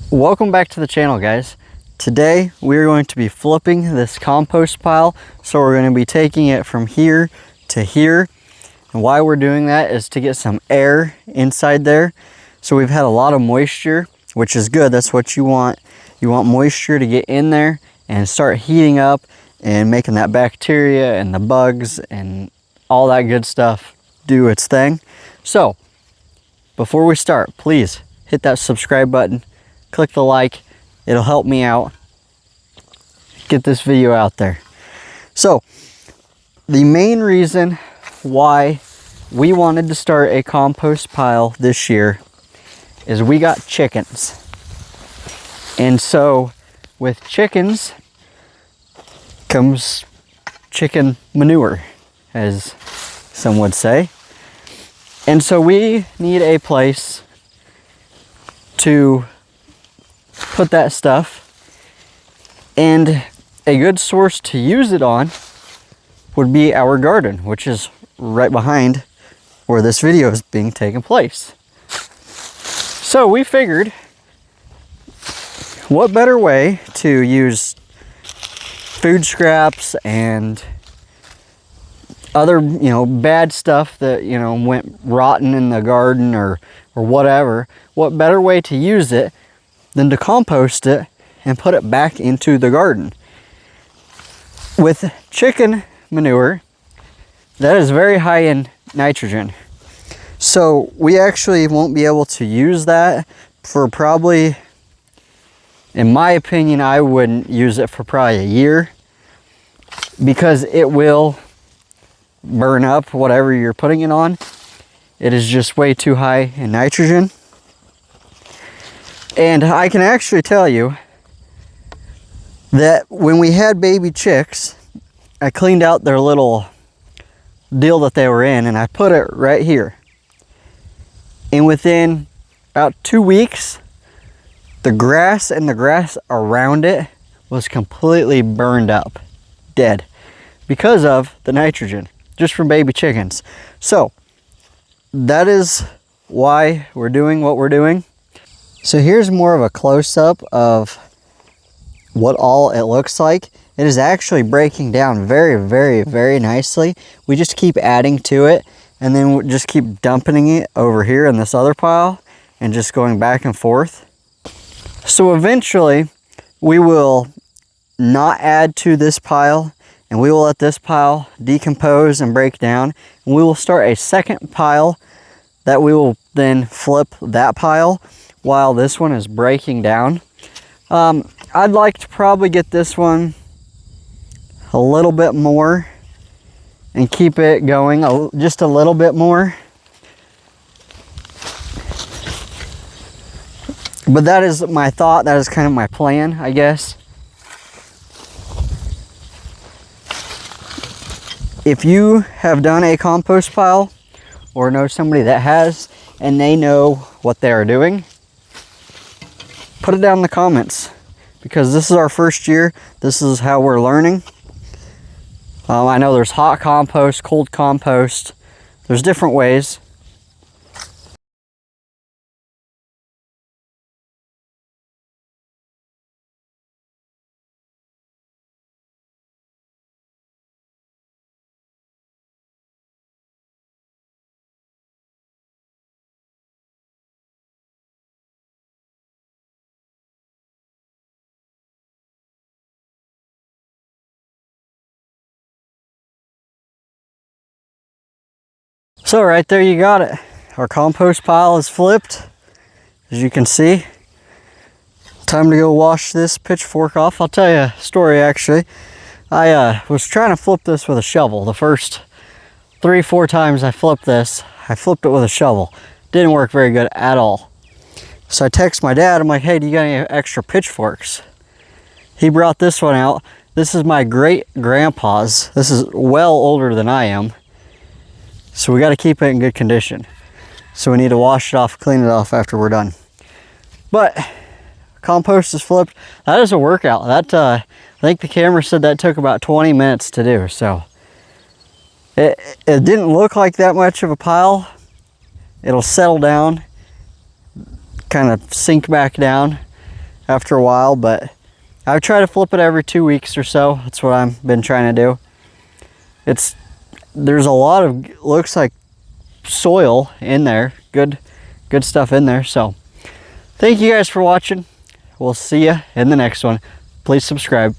Welcome back to the channel, guys. Today we are going to be flipping this compost pile. So we're going to be taking it from here to here. And why we're doing that is to get some air inside there. So we've had a lot of moisture, which is good. That's what you want. You want moisture to get in there and start heating up and making that bacteria and the bugs and all that good stuff do its thing. So before we start, please hit that subscribe button. Click the like, it'll help me out get this video out there. So the main reason why we wanted to start a compost pile this year is we got chickens. And so with chickens comes chicken manure, as some would say. And so we need a place to put that stuff, and a good source to use it on would be our garden, which is right behind where this video is being taken place. So we figured, what better way to use food scraps and other, bad stuff that, went rotten in the garden or whatever. What better way to use it than to compost it and put it back into the garden? With chicken manure, that is very high in nitrogen. So we actually won't be able to use that for probably, in my opinion, I wouldn't use it for probably a year, because it will burn up whatever you're putting it on. It is just way too high in nitrogen. And I can actually tell you that when we had baby chicks, I cleaned out their little deal that they were in and I put it right here. And within about 2 weeks, the grass and the grass around it was completely burned up, dead, because of the nitrogen, just from baby chickens. So that is why we're doing what we're doing. So here's more of a close-up of what all it looks like. It is actually breaking down very, very, very nicely. We just keep adding to it, and then we just keep dumping it over here in this other pile and just going back and forth. So eventually we will not add to this pile, and we will let this pile decompose and break down, and we will start a second pile that we will then flip that pile while this one is breaking down. I'd like to probably get this one a little bit more and keep it going just a little bit more. But that is my thought, that is kind of my plan, I guess. If you have done a compost pile or know somebody that has and they know what they are doing, put it down in the comments, because this is our first year. This is how we're learning. I know there's hot compost, cold compost. There's different ways. So right there you got it. Our compost pile is flipped, as you can see. Time to go wash this pitchfork off. I'll tell you a story actually. I was trying to flip this with a shovel. The first 3-4 times I flipped this, I flipped it with a shovel. Didn't work very good at all. So I text my dad, I'm like, hey, do you got any extra pitchforks? He brought this one out. This is my great grandpa's. This is well older than I am. So we got to keep it in good condition. So we need to wash it off, clean it off after we're done. But compost is flipped. That is a workout. That I think the camera said that took about 20 minutes to do. So it didn't look like that much of a pile. It'll settle down, kind of sink back down. after a while, but I try to flip it every 2 weeks or so. That's what I've been trying to do. There's a lot of, looks like soil in there, good stuff in there. So thank you guys for watching. We'll see you in the next one. Please subscribe.